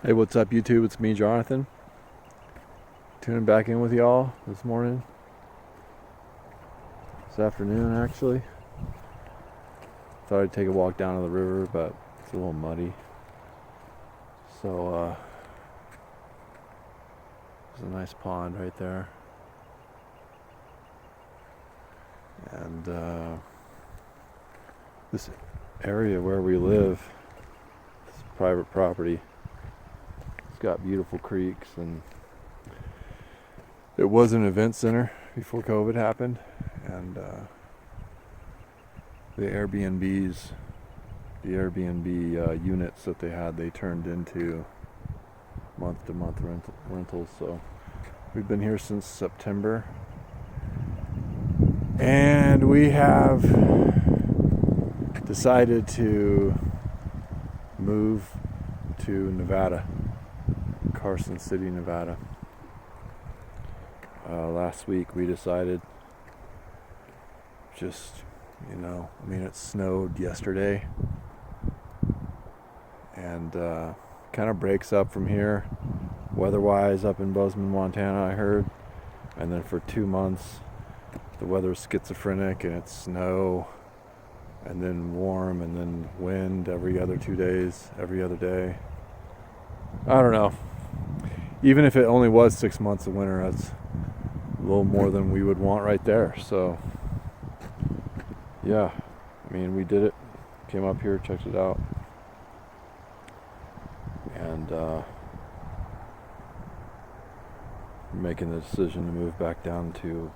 Hey, what's up, YouTube? It's me, Jonathan. Tuning back in with y'all this morning. This afternoon, actually. Thought I'd take a walk down to the river, but it's a little muddy. So, there's a nice pond right there. And this area where we live, it's private property. It's got beautiful creeks, and it was an event center before COVID happened, and the Airbnb units that they had, they turned into month-to-month rentals. So we've been here since September, and we have decided to move to Nevada, Carson City, Nevada. Last week we decided, it snowed yesterday, and kind of breaks up from here weather-wise up in Bozeman, Montana, I heard. And then for 2 months the weather's schizophrenic, and it's snow and then warm and then wind every other 2 days, every other day. I don't know. Even if it only was 6 months of winter, that's a little more than we would want right there. So yeah, we did it. Came up here, checked it out, and making the decision to move back down to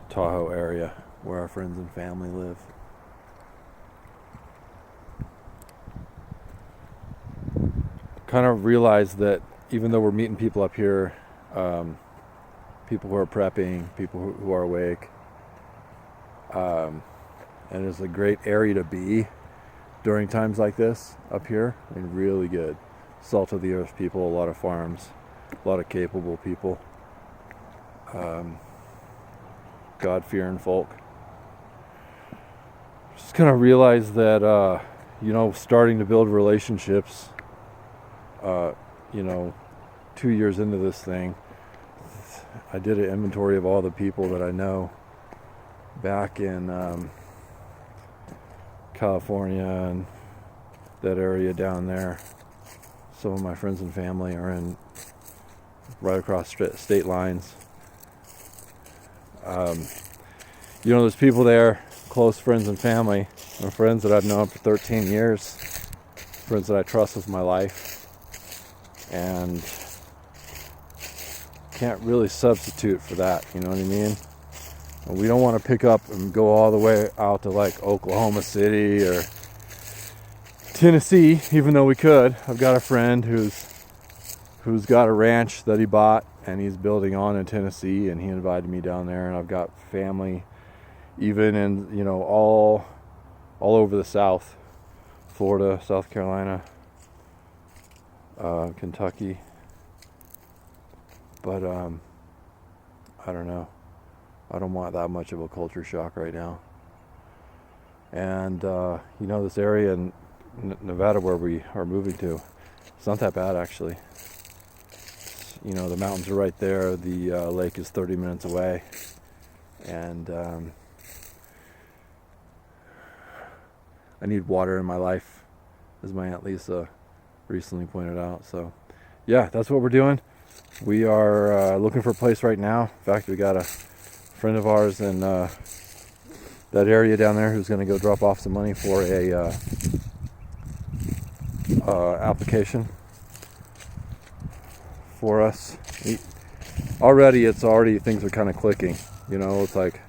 Tahoe area where our friends and family live. Kind of realized that even though we're meeting people up here, people who are prepping, people who are awake, and it's a great area to be during times like this up here. Really good. Salt of the earth people, a lot of farms, a lot of capable people, God-fearing folk. Just kind of realized that, starting to build relationships, 2 years into this thing, I did an inventory of all the people that I know back in California and that area down there. Some of my friends and family are in right across state lines. There's people there, close friends and family, and friends that I've known for 13 years, friends that I trust with my life, and can't really substitute for that, you know what I mean? And we don't want to pick up and go all the way out to like Oklahoma City or Tennessee, even though we could. I've got a friend who's got a ranch that he bought, and he's building on in Tennessee, and he invited me down there. And I've got family even in all over the South, Florida, South Carolina, Kentucky. But I don't know. I don't want that much of a culture shock right now. And this area in Nevada where we are moving to, it's not that bad actually. The mountains are right there. The lake is 30 minutes away, and I need water in my life, as my Aunt Lisa recently pointed out. So yeah, that's what we're doing. We are looking for a place right now. In fact, we got a friend of ours in that area down there who's going to go drop off some money for a application for us. Things are kind of clicking. It's like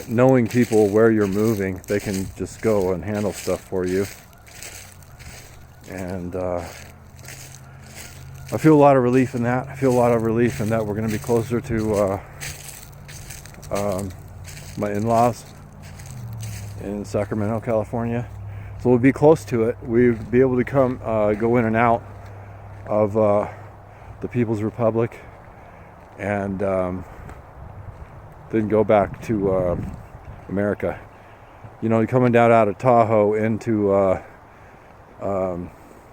knowing people where you're moving, they can just go and handle stuff for you. And I feel a lot of relief in that. We're going to be closer to my in-laws in Sacramento, California. So we'll be close to it. We'll be able to come, go in and out of the People's Republic, and then go back to America. Coming out of Tahoe into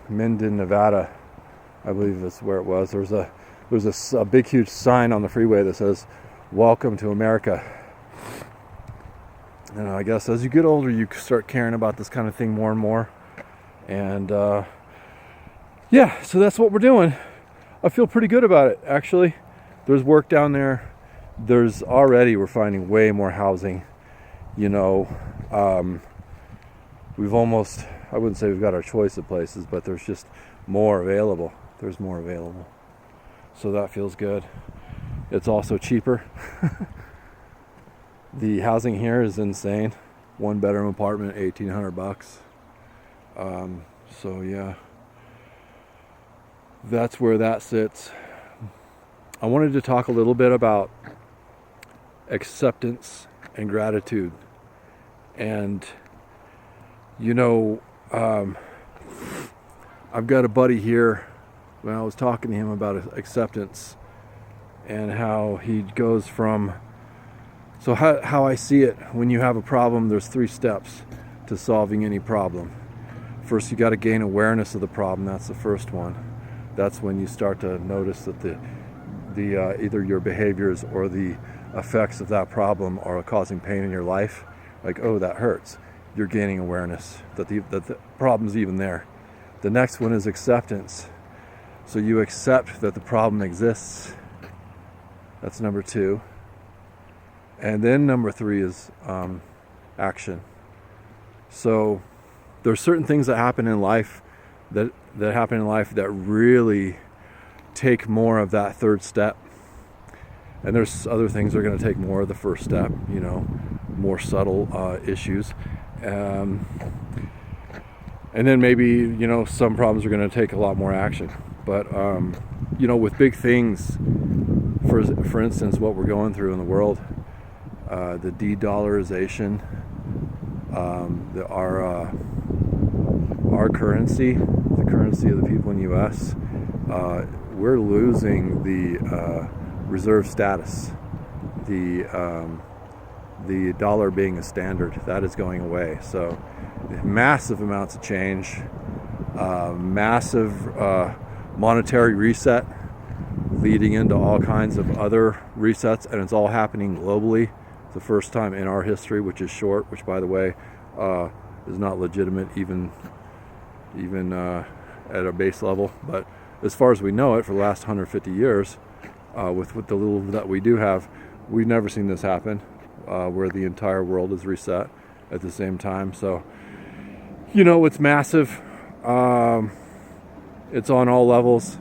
Minden, Nevada, I believe that's where it was. There's a big huge sign on the freeway that says "Welcome to America." And I guess as you get older, you start caring about this kind of thing more and more. And yeah, so that's what we're doing. I feel pretty good about it, actually. There's work down there. We're finding way more housing. You know, I wouldn't say we've got our choice of places, but there's just more available. There's more available. So that feels good. It's also cheaper. The housing here is insane. 1-bedroom apartment, $1,800. So yeah, that's where that sits. I wanted to talk a little bit about acceptance and gratitude. And you know, I've got a buddy here. When I was talking to him about acceptance and how he goes from, so how I see it, when you have a problem, there's 3 steps to solving any problem. First, you got to gain awareness of the problem. That's the first one. That's when you start to notice that the either your behaviors or the effects of that problem are causing pain in your life. Like, oh, that hurts. You're gaining awareness that the problem's even there. The next one is acceptance. So you accept that the problem exists. That's number 2. And then number 3 is action. So there's certain things that happen in life that really take more of that third step. And there's other things that are going to take more of the first step, you know, more subtle issues. And then maybe, you know, some problems are going to take a lot more action. But, you know, with big things, for instance, what we're going through in the world, the de-dollarization, our currency, the currency of the people in the U.S., we're losing the reserve status. The dollar being a standard, that is going away. So massive amounts of change, massive monetary reset leading into all kinds of other resets, and it's all happening globally. It's the first time in our history, which is short, which by the way is not legitimate even at a base level. But as far as we know it, for the last 150 years, with the little that we do have, we've never seen this happen, where the entire world is reset at the same time. So, you know, it's massive. It's on all levels.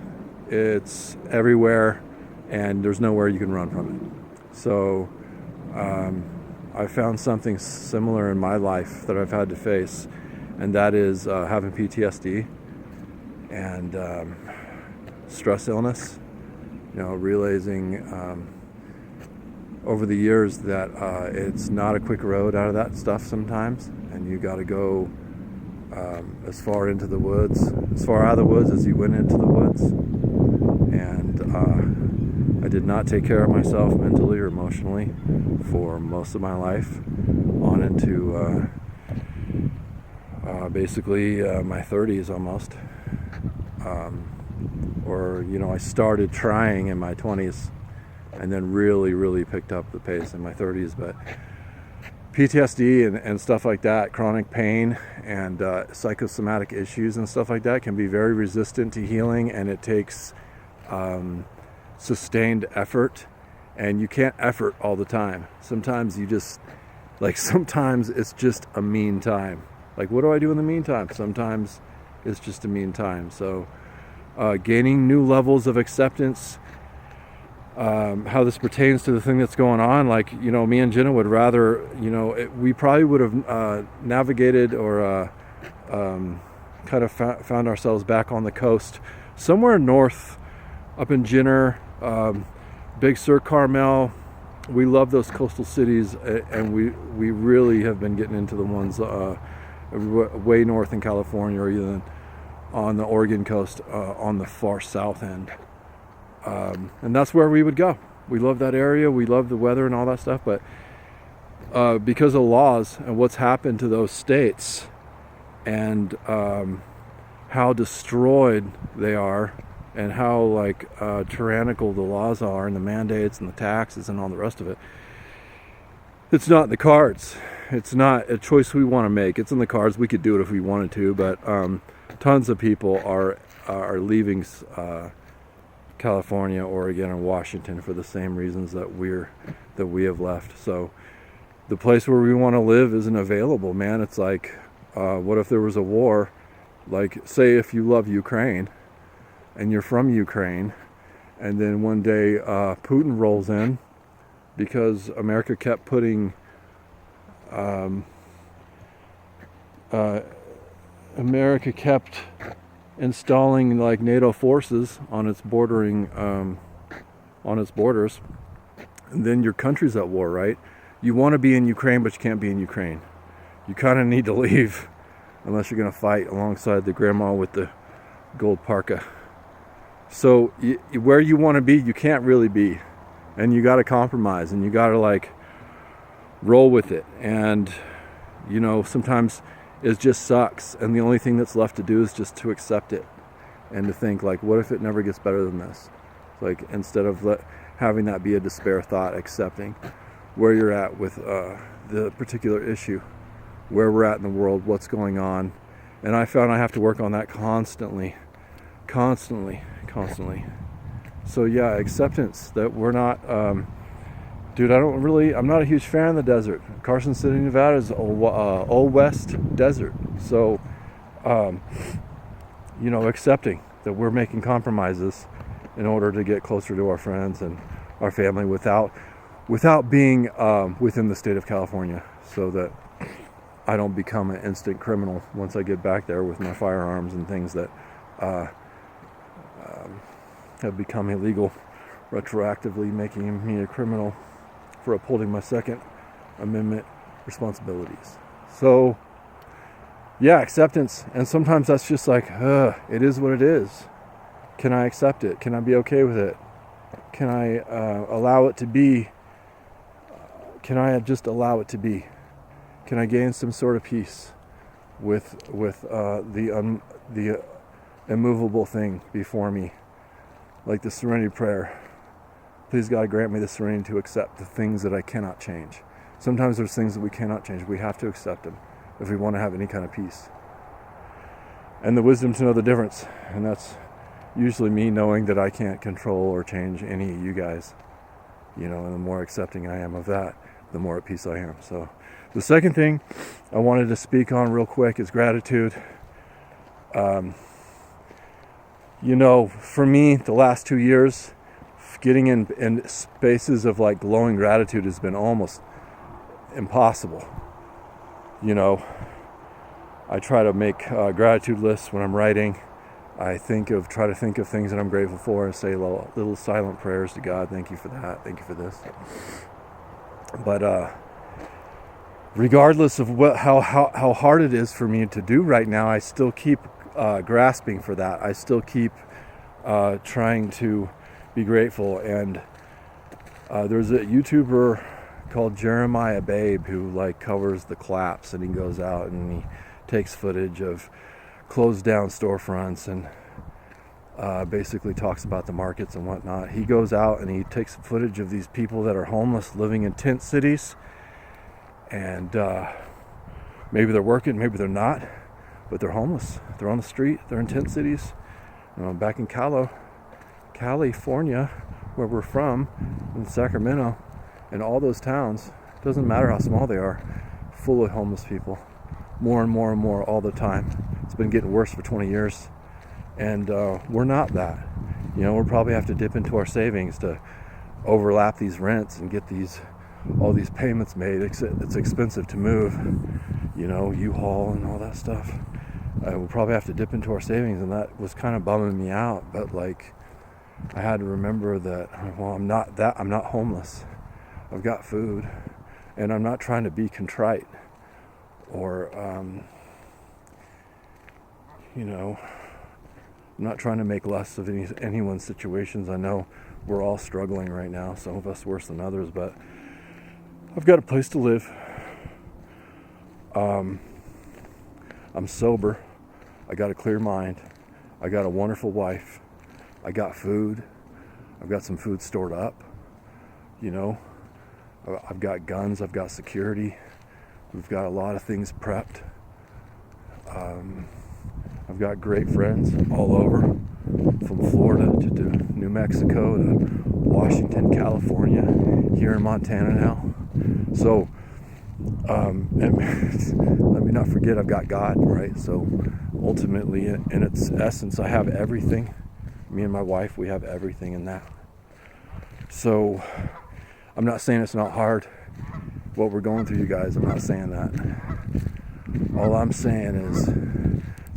It's everywhere, and there's nowhere you can run from it. So I found something similar in my life that I've had to face, and that is having PTSD and stress illness. You know, realizing over the years that it's not a quick road out of that stuff sometimes, and you got to go as far into the woods, as far out of the woods as you went into the woods. And I did not take care of myself mentally or emotionally for most of my life, on into basically my 30s almost. Or, you know, I started trying in my 20s and then really picked up the pace in my 30s. But PTSD and stuff like that, chronic pain and psychosomatic issues and stuff like that can be very resistant to healing, and it takes sustained effort, and you can't effort all the time. Sometimes you just, sometimes it's just a mean time. Like, what do I do in the meantime? Sometimes it's just a mean time. So gaining new levels of acceptance, how this pertains to the thing that's going on. Like, you know, me and Jenna would rather, you know, we probably would have navigated or kind of found ourselves back on the coast, somewhere north, up in Jenner, Big Sur, Carmel. We love those coastal cities, and we really have been getting into the ones way north in California, or even on the Oregon coast, on the far south end. And that's where we would go. We love that area. We love the weather and all that stuff. But because of laws and what's happened to those states, and how destroyed they are, and how like tyrannical the laws are and the mandates and the taxes and all the rest of it. It's not in the cards. It's not a choice we want to make. It's in the cards. We could do it if we wanted to, but tons of people are leaving California, Oregon, and Washington for the same reasons that we have left. So the place where we want to live isn't available, man. It's like, what if there was a war? Like, say if you love Ukraine and you're from Ukraine, and then one day Putin rolls in because America kept putting America kept installing like NATO forces on its borders, and then your country's at war, right? You want to be in Ukraine, but you can't be in Ukraine. You kind of need to leave, unless you're going to fight alongside the grandma with the gold parka. So where you want to be, you can't really be, and you got to compromise, and you got to like roll with it. And you know, sometimes it just sucks, and the only thing that's left to do is just to accept it, and to think like, what if it never gets better than this? Like, instead of having that be a despair thought, accepting where you're at with the particular issue, where we're at in the world, what's going on. And I found I have to work on that constantly. So yeah, acceptance that we're not, dude, I'm not a huge fan of the desert. Carson City, Nevada is old West desert. So, you know, accepting that we're making compromises in order to get closer to our friends and our family without being within the state of California, so that I don't become an instant criminal once I get back there with my firearms and things that have become illegal, retroactively making me a criminal for upholding my Second Amendment responsibilities. So, yeah, acceptance. And sometimes that's just like, it is what it is. Can I accept it? Can I be okay with it? Can I allow it to be? Can I just allow it to be? Can I gain some sort of peace with the immovable thing before me? Like the serenity prayer. Please God, grant me the serenity to accept the things that I cannot change. Sometimes there's things that we cannot change. We have to accept them if we want to have any kind of peace. And the wisdom to know the difference. And that's usually me knowing that I can't control or change any of you guys. You know, and the more accepting I am of that, the more at peace I am. So the second thing I wanted to speak on real quick is gratitude. You know, for me, the last 2 years, getting in spaces of like glowing gratitude has been almost impossible. You know, I try to make gratitude lists when I'm writing. I try to think of things that I'm grateful for and say little silent prayers to God. Thank you for that. Thank you for this. But regardless of how hard it is for me to do right now, I still keep grasping for that. I still keep trying to be grateful. And there's a YouTuber called Jeremiah Babe who like covers the collapse, and he goes out and he takes footage of closed down storefronts and basically talks about the markets and whatnot. He goes out and he takes footage of these people that are homeless living in tent cities, and maybe they're working, maybe they're not, but they're homeless. They're on the street, they're in tent cities. Back in California, where we're from, in Sacramento, and all those towns, doesn't matter how small they are, full of homeless people. More and more and more all the time. It's been getting worse for 20 years. And we're not that. You know, we'll probably have to dip into our savings to overlap these rents and get all these payments made. It's expensive to move, you know, U-Haul and all that stuff. We'll probably have to dip into our savings, and that was kind of bumming me out. But like, I had to remember that, well, I'm not homeless. I've got food, and I'm not trying to be contrite or, you know, I'm not trying to make less of anyone's situations. I know we're all struggling right now, some of us worse than others, but I've got a place to live. I'm sober. I got a clear mind. I got a wonderful wife. I got food. I've got some food stored up. You know, I've got guns. I've got security. We've got a lot of things prepped. I've got great friends all over, from Florida to New Mexico to Washington, California, here in Montana now. So, and let me not forget, I've got God, right? So ultimately, in its essence, I have everything. Me and my wife, we have everything in that. So I'm not saying it's not hard what we're going through, you guys. I'm not saying that. All I'm saying is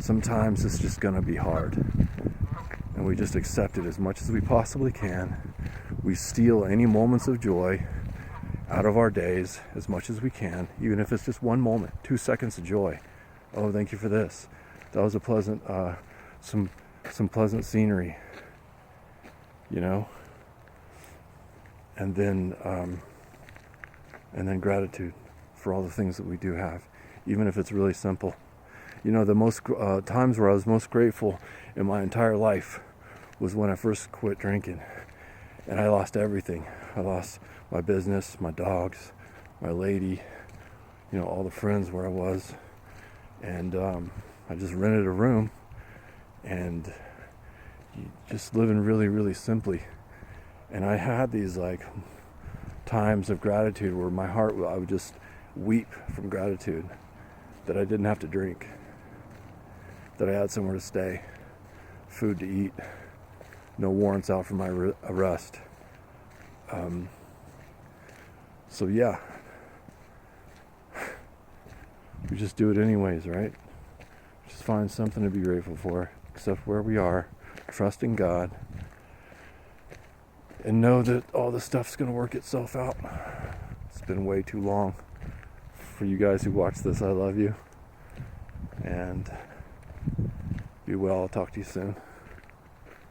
sometimes it's just going to be hard. And we just accept it as much as we possibly can. We steal any moments of joy out of our days as much as we can, even if it's just one moment, 2 seconds of joy. Oh, thank you for this. That was a pleasant, some pleasant scenery, you know. And then gratitude for all the things that we do have, even if it's really simple. You know, the most times where I was most grateful in my entire life was when I first quit drinking, and I lost everything. I lost my business, my dogs, my lady, you know, all the friends where I was, and I just rented a room, and just living really, really simply. And I had these like times of gratitude where my heart, I would just weep from gratitude that I didn't have to drink, that I had somewhere to stay, food to eat, no warrants out for my arrest. So yeah, we just do it anyways, right? Just find something to be grateful for, accept where we are, trust in God, and know that all this stuff's going to work itself out. It's been way too long. For you guys who watch this, I love you. And be well. I'll talk to you soon.